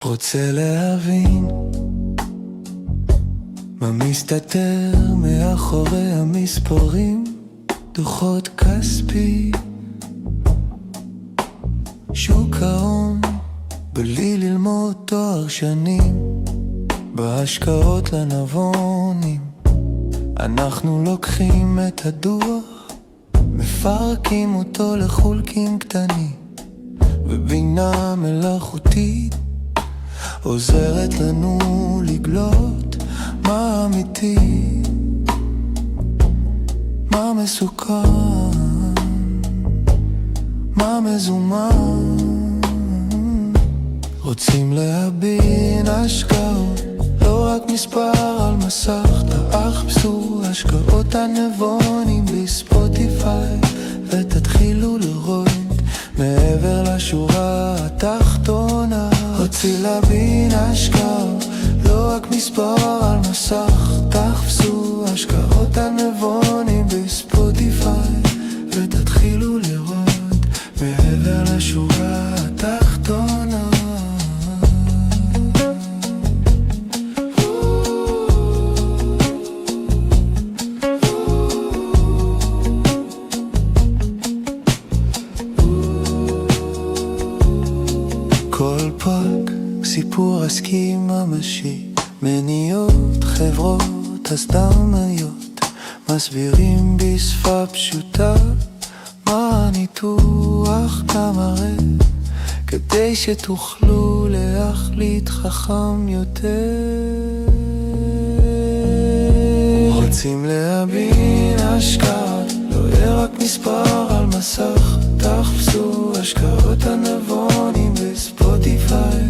רוצה להבין מה מסתתר מאחורי המספרים, דוחות כספי, שוק ההון, בלי ללמוד תואר שנים, בהשקעות לנבונים. אנחנו לוקחים את הדוח, מפרקים אותו לחולקים קטנים, ובינה מלאכותית עוזרת לנו לגלות מה אמיתי, מה מסוכן, מה מזומן. רוצים להבין השקעות, לא רק מספר על מסך, תחפשו השקעות הנבונים בספוטיפיי ותתחילו לראות מעבר לשורה התחתונה. רוצים להבין השקעות, לא רק מספר על מסך, תחפשו השקעות הנבונים בספוטיפיי ותתחילו לראות מעבר לשורה התחתונה. כל פרק סיפור עסקי ממשי, מניות, חברות, הסדרניות, מסבירים בשפה פשוטה מה הניתוח גם מראה, כדי שתוכלו להחליט חכם יותר. רוצים להבין השקעות, לא יהיה רק מספר על מסך, תחפשו השקעות הנבונים בספוטיפיי